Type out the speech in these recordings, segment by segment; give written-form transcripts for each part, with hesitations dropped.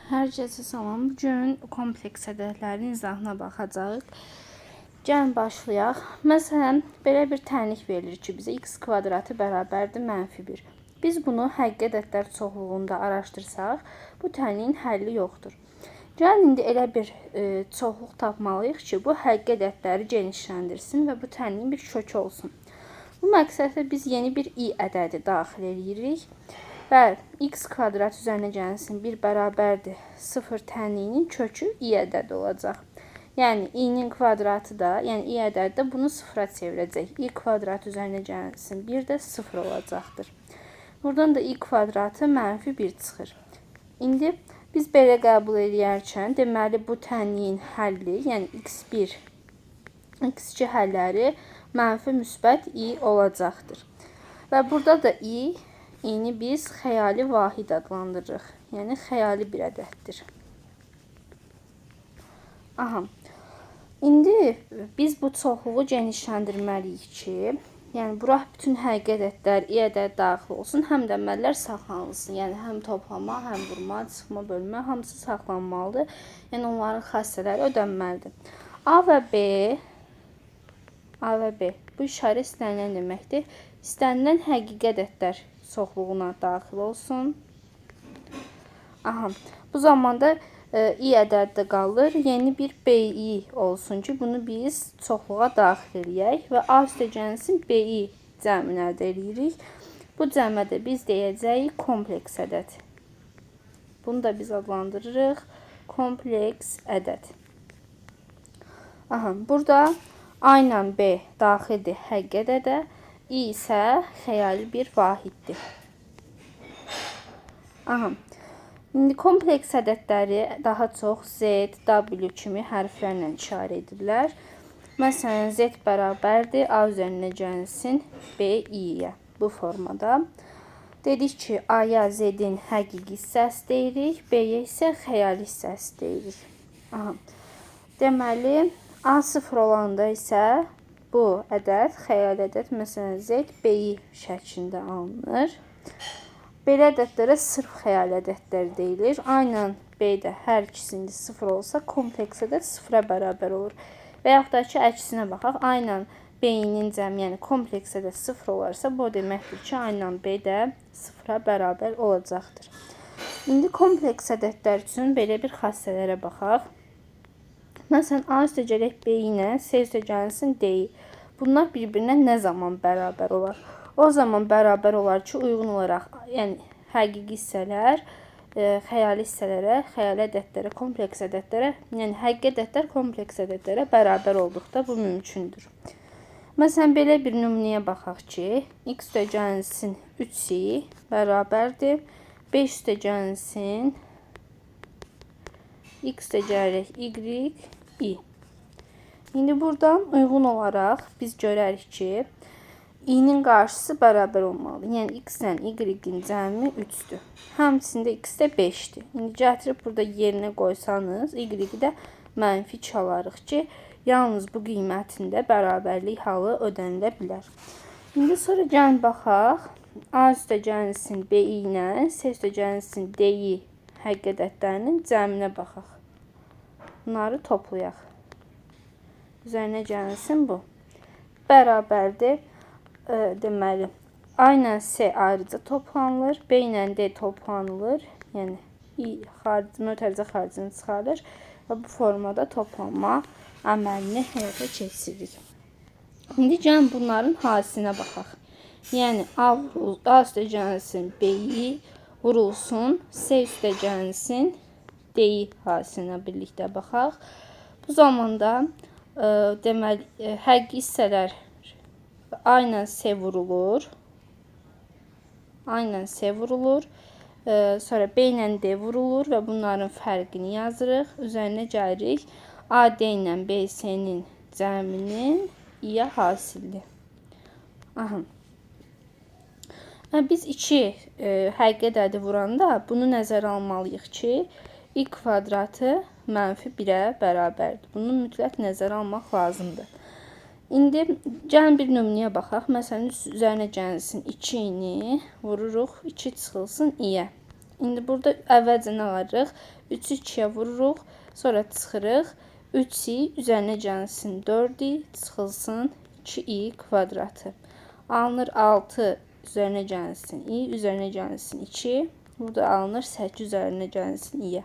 Hər kəsə salam. Bu gün kompleks ədədlərin izahına baxacağıq. Gəlin başlayaq. Məsələn, belə bir tənlik verilir ki, bizə x kvadratı bərabərdir -1. Biz bunu həqiqi ədədlər çoxluğunda araşdırsaq, bu tənliyin həlli yoxdur. Gəlin indi elə bir çoxluq tapmalıyıq ki, bu həqiqi ədədləri genişləndirsin və bu tənliyin bir kökü olsun. Bu məqsədlə biz yeni bir i ədədi daxil edirik. Və x kvadrat üzərinə gəlsin 1 bərabərdir 0 tənliyinin kökü i ədədi olacaq. Yəni i'nin kvadratı da, yəni i ədədi də bunu 0-a çevirəcək. i kvadrat üzərinə gəlsin 1 də 0 olacaqdır. Buradan da i kvadratı -1 çıxır. İndi biz belə qəbul edərkən, deməli bu tənliyin həlli, yəni x1, x2 həlləri mənfi müsbət i olacaqdır. Və burada da i'ni biz xəyali vahid adlandırırıq. Yəni xəyali bir ədəddir. Aha. İndi biz bu çoxluğu genişləndirməliyik ki, yəni bura bütün həqiqi ədədlər, i ədəd daxil olsun, həm də əməllər saxlanılsın. Yəni həm toplama, həm vurma, çıxma, bölmə hamısı saxlanmalıdır. Yəni onların xassələri ödənməlidir. A və B. Bu işarə istənilən deməkdir. İstənilən həqiqi ədədlər çoxluğuna daxil olsun. Aha. Bu zamanda i ədədi də qalır. Yeni bir bi olsun ki, bunu biz çoxluğa daxil edək və a üstə gəlsin bi cəmini əldə edirik. Bu cəmə də biz deyəcəyik kompleks ədəd. Bunu da biz adlandırırıq kompleks ədəd. Aha. Burada a ilə b daxildir həqiqi ədədə, i isə xəyali bir vahiddir. Aha. İndi kompleks ədədləri daha çox z, w kimi hərflərlə işarə edirlər. Məsələn, z bərabərdir a üzərinə gəlsin bi-yə. Bu formada. Dedik ki, a-ya z-in həqiqi hissəsi deyirik, b-yə isə xəyali hissəsi deyirik. Aha. Deməli, a 0 olanda isə bu ədəd, xəyali ədəd, məsələn, z, bi şəklində alınır. Belə ədədlərə sırf xəyali ədədlər deyilir. A ilə b də hər ikisində 0 olsa, kompleks ədəd 0-a bərabər olur. Və yaxud da ki, əksinə baxaq. A ilə b-nin cəmi, yəni kompleks ədəd 0 olarsa, bu deməkdir ki, a ilə b də 0-a bərabər olacaqdır. İndi kompleks ədədlər üçün belə bir xassələrə baxaq. Məsələn, a üstə gələk b ilə, c üstə gəlsin d. Bunlar bir-birinə nə zaman bərabər olar? O zaman bərabər olar ki, uyğun olaraq, yəni həqiqi hissələr xəyali hissələrə, xəyali ədədlərə, kompleks ədədlərə, yəni həqiqi ədədlər kompleks ədədlərə bərabər olduqda bu mümkündür. Məsələn, belə bir nümunəyə baxaq ki, x üstə gəlsin 3i bərabərdir 5 üstə gəlsin x üstə gəlirik y, i. İndi buradan uyğun olaraq biz görərik ki, i'nin qarşısı bərabər olmalıdır. Yəni x ilə y-in cəmi 3-dür. Həmçində x də 5-dir. İndi gətirib burada yerinə qoysanız, y-i də -2 alarıq ki, yalnız bu qiymətində bərabərlik halı ödənilə bilər. İndi sonra gəlin baxaq. A üstə gəlsin b ilə, c üstə gəlsin d həqiqi ədədlərinin cəminə baxaq. Bunları toplayaq. Üzərinə gəlsin bu. Bərabərdir. Deməli, a ilə c ayrıca toplanılır, b ilə d toplanılır, yəni mötərizə xaricini çıxarılır və bu formada toplanma əməlini həyata keçiririk. İndi gəlin bunların hasilinə baxaq. Yəni a üstə gəlsin b vurulsun, c üstə gəlsin d hasilinə birlikdə baxaq. Bu zamanda deməli, həqiqi hissələr a ilə c vurulur. A ilə c vurulur. Sonra b ilə d vurulur və bunların fərqini yazırıq. Üzərinə gəlirik. A, d ilə b, c-nin cəminin i-yə hasildir. Aha. Biz 2 həqiqi ədədi vuranda bunu nəzərə almalıyıq ki, i kvadratı -1-ə bərabərdir. Bunu mütləq nəzərə almaq lazımdır. İndi gəlin bir nümunəyə baxaq. Məsələn, üzərinə gəlsin 2-ni vururuq, 2 çıxılsın i-yə. İndi burada əvvəlcə nə alırıq? 3-ü 2-yə vururuq, sonra çıxırıq. 3i üzərinə gəlsin 4i çıxılsın 2i kvadratı. Alınır 6 üzərinə gəlsin i, üzərinə gəlsin 2. Burada alınır 8 üzərinə gəlsin i-yə.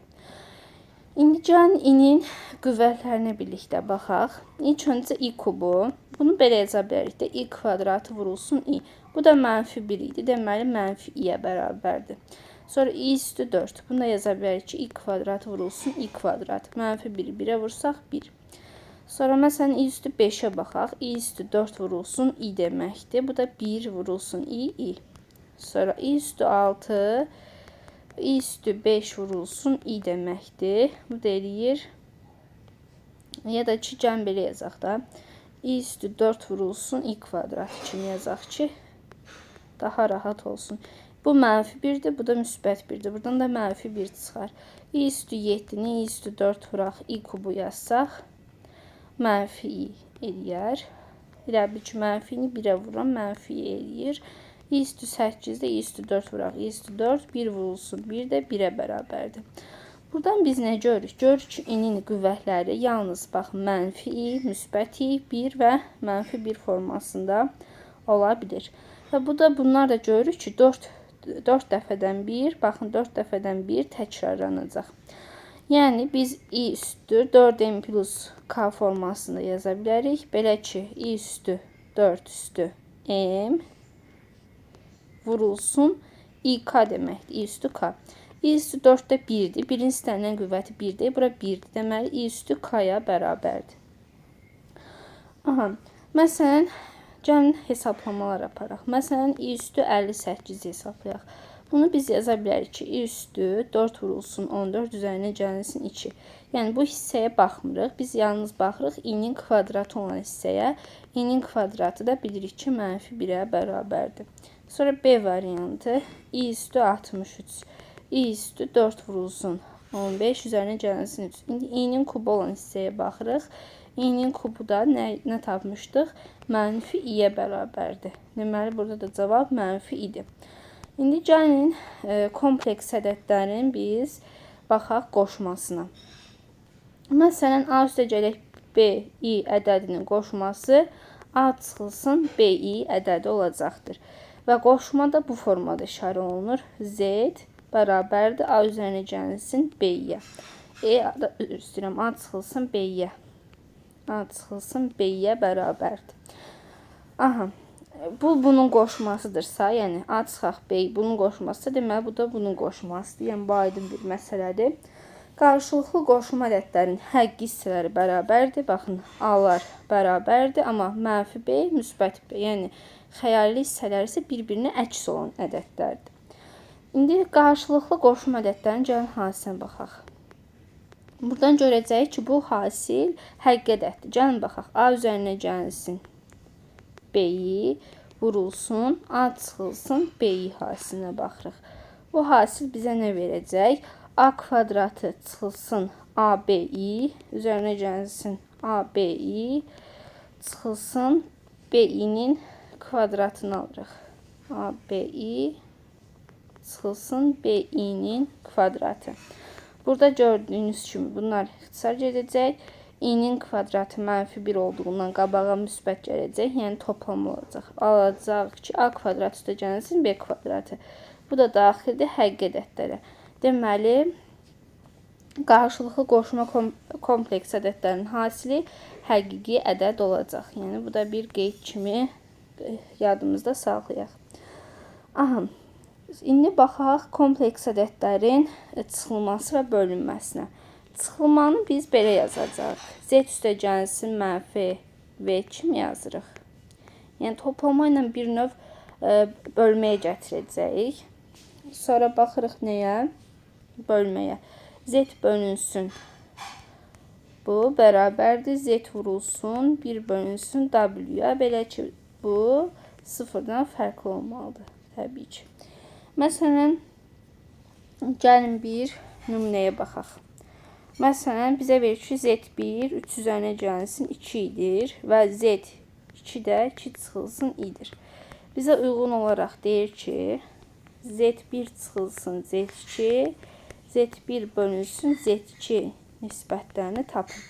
İndi gəlin i-nin qüvvətlərinə birlikdə baxaq. İlk öncə i kubu. Bunu belə yaza bilərik də, i kvadratı vurulsun i. Bu da mənfi 1 idi. Deməli, mənfi i-yə bərabərdir. Sonra i üstü 4. Bunu da yaza bilərik ki, i kvadratı vurulsun i kvadrat. Mənfi 1-i 1-ə vursaq 1. Sonra məsələn i üstü 5-ə baxaq. i üstü 4 vurulsun i deməkdir. Bu da 1 vurulsun i. Sonra i üstü 6, i üstü 5 vurulsun i deməkdir. Bu da eləyir. Ya da ki, gəlin belə yazaq da. i üstü 4 vurulsun i kvadrat kimi yazaq ki, daha rahat olsun. Bu mənfi 1'dir, bu da müsbət 1'dir. Buradan da mənfi 1 çıxar. i üstü 7'ni i üstü 4 vuraq, i kubu yazsaq, mənfi i eləyər. Elə bil ki, mənfini 1'ə vuran mənfi i eləyir. i üstü 8'də i üstü 4 vuraq, i üstü 4, 1 vurulsun, 1 də 1'ə bərabərdir. Buradan biz nə görürük? Görürük ki, i-nin qüvvətləri yalnız bax, mənfi i, müsbət i, 1 və mənfi 1 formasında ola bilir. Və bu da bunlar da görürük ki, 4 dəfədən 1, baxın 4 dəfədən 1 təkrarlanacaq. Yəni biz i üstü 4m plus k formasında yaza bilərik. Belə ki, i üstü 4 üstü m vurulsun ik deməkdir. i üstü k. i üstü 4-də 1-dir. 1-in istənilən qüvvəti 1-dir. Bura 1-dir. Deməli, i üstü k-ya bərabərdir. Aha. Məsələn, gəlin hesablamalar aparaq. Məsələn, i üstü 58 hesablayaq. Bunu biz yaza bilərik ki, i üstü 4 vurulsun 14 üzərinə gəlsin 2. Yəni bu hissəyə baxmırıq. Biz yalnız baxırıq i-nin kvadratı olan hissəyə. i-nin kvadratı da bilirik ki, mənfi 1'ə bərabərdir. Sonra B variantı i üstü 63. i üstü 4 vurulsun 15 üzərinə gəlsin 3. İndi i-nin kubu olan hissəyə baxırıq. i-nin kubu da nə tapmışdıq? Mənfi i-yə bərabərdir. Deməli, burada da cavab mənfi idi. İndi gəlin kompleks ədədlərin biz baxaq qoşmasına. Məsələn, A üstə gələk B, i ədədinin qoşması A çıxılsın B, i ədədi olacaqdır. Və qoşma da bu formada işarə olunur. Z bərabərdir A üzərinə gəlsin B, i-yə. İstəyirəm, A çıxılsın B, i-yə. A çıxılsın B, i-yə bərabərdir. Aha. Bu bunun qoşmasıdırsa, yəni A çıxaq B, bunun qoşmasıdır. Deməli, bu da bunun qoşmasıdır. Yəni, bu aydın bir məsələdir. Qarşılıqlı qoşma ədədlərin həqiqi hissələri bərabərdir. Baxın, A-lar bərabərdir, amma mənfi B, müsbət B. Yəni, xəyali hissələr isə bir-birinə əks olan ədədlərdir. İndi qarşılıqlı qoşma ədədlərin gəlin hasilinə baxaq. Buradan görəcəyik ki, bu hasil həqiqi ədəddir. Gəlin baxaq, A üzərinə gəlsin B-i vurulsun, A çıxılsın B-i hasilinə baxırıq. Bu hasil bizə nə verəcək? A kvadratı çıxılsın AB-i, üzərinə gəlsin AB-i, çıxılsın B-inin kvadratını alırıq. AB-i çıxılsın B-inin kvadratı. Burada gördüyünüz kimi bunlar ixtisar gedəcək. i-nin kvadratı mənfi 1 olduğundan qabağa müsbət gələcək. Yəni toplam olacaq. Alacaq ki, A kvadrat üstə gəlsin B kvadratı. Bu da daxildir həqiqi ədədlərə. Deməli, qarşılıqlı qoşma kompleks ədədlərin hasili həqiqi ədəd olacaq. Yəni bu da bir qeyd kimi yadımızda saxlayaq. Aha. İndi baxaq kompleks ədədlərin çıxılması və bölünməsinə. Çıxılmanı biz belə yazacaq. Z üstə gəlsin mənfi V kimi yazırıq. Yəni toplama ilə bir növ bölməyə gətirəcəyik. Sonra baxırıq nəyə? Bölməyə. Z bölünsün. Bu bərabərdir. Z vurulsun. 1 bölünsün W-ya. Belə ki, bu sıfırdan fərqli olmalıdır. Təbii ki. Məsələn, gəlin bir nümunəyə baxaq. Məsələn, bizə verir ki, Z1 3 üzərinə gəlsin 2 idir və Z2 də 2 çıxılsın idir. Bizə uyğun olaraq deyir ki, Z1 çıxılsın Z2, Z1 bölünsün Z2 nisbətlərini tapın.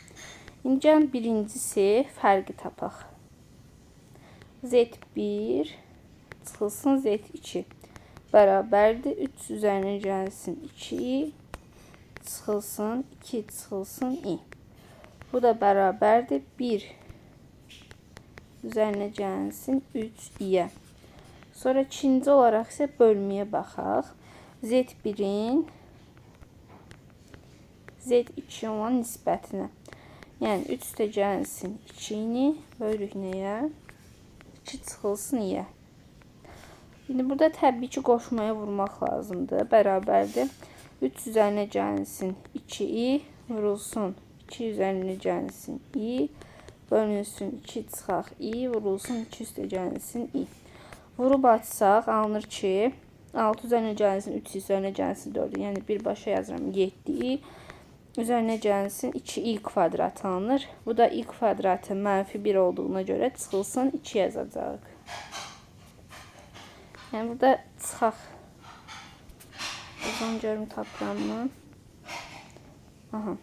İndi gəlin birincisi fərqi tapaq. Z1 çıxılsın Z2 bərabərdir 3 üzərinə gəlsin 2 çıxılsın 2 çıxılsın i. Bu da bərabərdir 1 üzərinə gəlsin 3 i-yə. Sonra ikinci olaraq isə bölməyə baxaq. Z1-in Z2 olan nisbətinə. Yəni 3 üstə gəlsin 2-ni bölürük nəyə? 2 çıxılsın i-yə. İndi burada təbii ki qoşmaya vurmaq lazımdır. Bərabərdir 3 üzərinə gəlsin 2i vurulsun 2 üzərinə gəlsin i bölünsün 2 çıxaq i vurulsun 2 üstə gəlsin i. Vurub açsaq alınır ki 6 üzərinə gəlsin 3 üzərinə gəlsin 4. Yəni birbaşa yazıram 7i üzərinə gəlsin 2i kvadrat alınır. Bu da i kvadratı -1 olduğuna görə çıxılsın 2 yazacağıq. Yəni burada çıxaq. O zaman görüm tapıramı. Aha.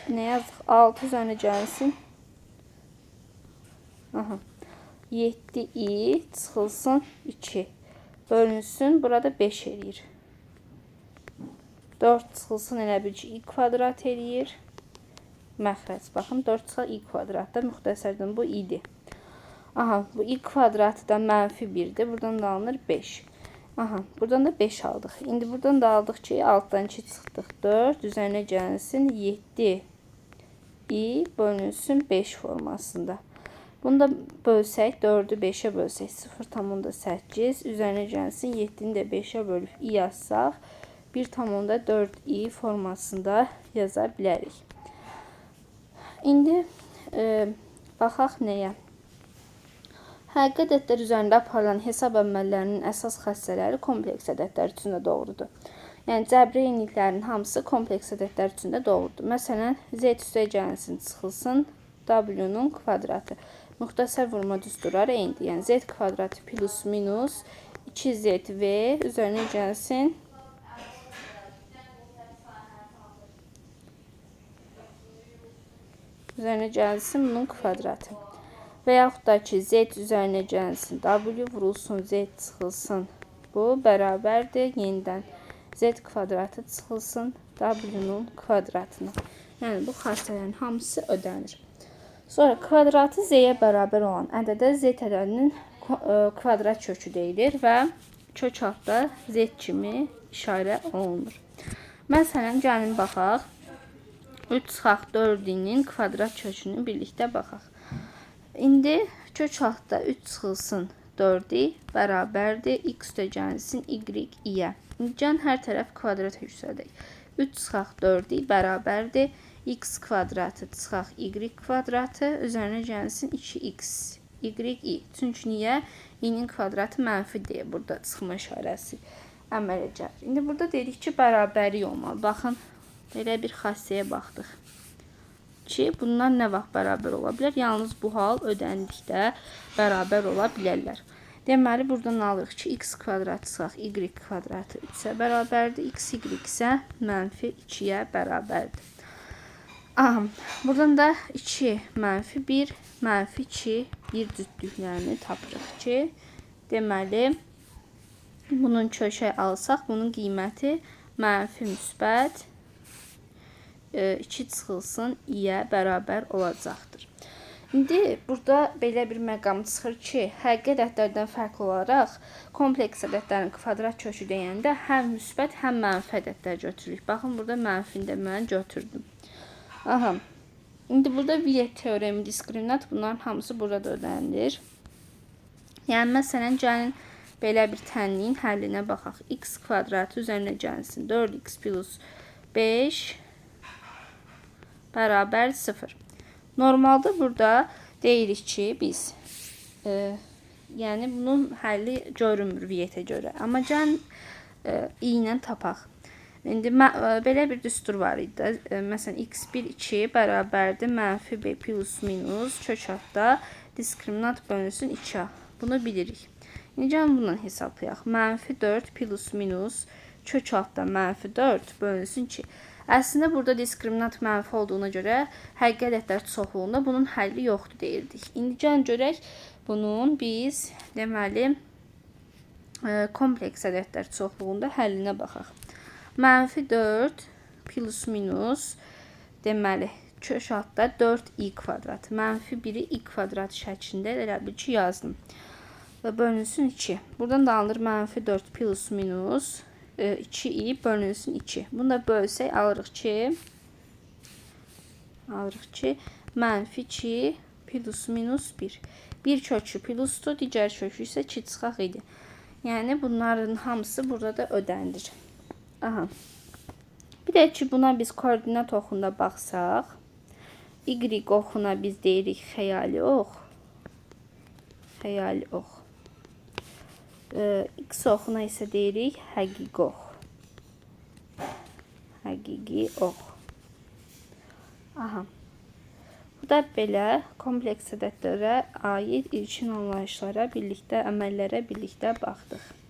Ne yazıq? 6 üzərinə gəlsin. Aha. 7i çıxılsın 2. Bölünsün. Burada 5 eləyir. 4 çıxılsın elə bil ki i kvadrat eləyir. Məxrəc. Baxın 4 çıxıl i kvadratda müxtəsərdən bu i'dir. Aha. Bu i kvadratı da -1'dir. Buradan da alınır 5. Aha. Buradan da 5 aldıq. İndi buradan da aldıq ki altdan 2 çıxdıq 4. Üzərinə gəlsin 7 i bölünsün 5 formasında. Bunu da bölsək 4'ü 5'ə bölsək 0,8 üzərinə gəlsin 7'ni də 5'ə bölüb i yazsaq 1,4 i formasında yaza bilərik. İndi baxaq nəyə? Həqiqi ədədlər üzərində aparılan hesab əməllərinin əsas xassələri kompleks ədədlər üçün də doğrudur. Yəni cəbri eyniliklərin hamısı kompleks ədədlər üçün də doğrudur. Məsələn, z üstə gəlsin çıxılsın w-nun kvadratı. Müxtəsər vurma düsturları eynidir. Yəni z kvadratı plus minus 2zv üzərinə gəlsin bunun kvadratı. Və yaxud da ki z üzərinə gəlsin w vurulsun z çıxılsın. Bu bərabərdir yenidən z kvadratı çıxılsın w-nun kvadratına. Yəni bu xassələrin hamısı ödənir. Sonra kvadratı z-yə bərabər olan ədədə z ədədinin kvadrat kökü deyilir və kök altda z kimi işarə olunur. Məsələn, gəlin baxaq. 3 çıxaq 4'nin kvadrat kökünü birlikdə baxaq. İndi kök altda 3 çıxılsın 4 bərabərdir x üstə gəlsin y i-yə. İndi gəlin hər tərəf kvadrat yüksəldək. 3 çıxaq 4 bərabərdir x kvadratı çıxaq y kvadratı üzərinə gəlsin 2x y i. Çünki niyə? i-nin kvadratı mənfidir. Burada çıxma işarəsi əmələ gəlir. İndi burada dedik ki bərabəri olmalı. Baxın belə bir xassəyə baxdıq ki bunlar nə vaxt bərabər ola bilər? Yalnız bu hal ödəndikdə bərabər ola bilərlər. Deməli buradan alırıq ki x kvadratı çıxaq y kvadratı 3-ə bərabərdir. X y isə -2-yə bərabərdir. Aha, buradan da 2 -1 -2 bir cütlüklərini tapırıq ki deməli bunun köşə alsaq bunun qiyməti -müsbət 2 çıxılsın i-yə bərabər olacaqdır. İndi burada belə bir məqam çıxır ki, həqiqi ədədlərdən fərqli olaraq kompleks ədədlərin kvadrat kökü deyəndə həm müsbət, həm mənfi ədədlər götürürük. Baxın, burada mənfini də mən götürdüm. Aha. İndi burada Viet teoremi, diskriminant bunların hamısı burada ödənilir. Yəni məsələn, gəlin belə bir tənliyin həllinə baxaq. X kvadratı üzərinə gəlsin 4x plus 5 bərabər 0. Normalda burada deyirik ki biz yəni bunun həlli görünmür Viet'ə görə. Amma gəlin i ilə tapaq. İndi belə bir düstur var idi. Məsələn x1 2 bərabərdir -b plus minus kök altda diskriminant bölünsün 2-a. Bunu bilirik. İndi gəlin bununla hesablayaq. -4 plus minus kök altdan -4 bölünsün 2. Əslində burada diskriminant mənfi olduğuna görə həqiqi ədədlər çoxluğunda bunun həlli yoxdur deyirdik. İndi gəlin görək bunun biz deməli kompleks ədədlər çoxluğunda həllinə baxaq. -4 plus minus deməli kök altda 4i kvadrat -1'i i kvadrat şəklində elə bil ki yazdım. Və bölünsün 2. Buradan da alınır -4 plus minus 2i bölünsün 2. Bunu da bölsək alırıq ki -2 plus minus 1. Bir kökü plusdur, digər kökü isə 2 çıxaq idi. Yəni bunların hamısı burada da ödəndir. Aha. Bir də ki buna biz koordinat oxunda baxsaq, y oxuna biz deyirik xəyali ox. Xəyali ox. X oxuna isə deyirik həqiqi ox. Həqiqi ox. Aha. Bu da belə kompleks ədədlərə aid ilkin anlayışlara birlikdə, əməllərə birlikdə baxdıq.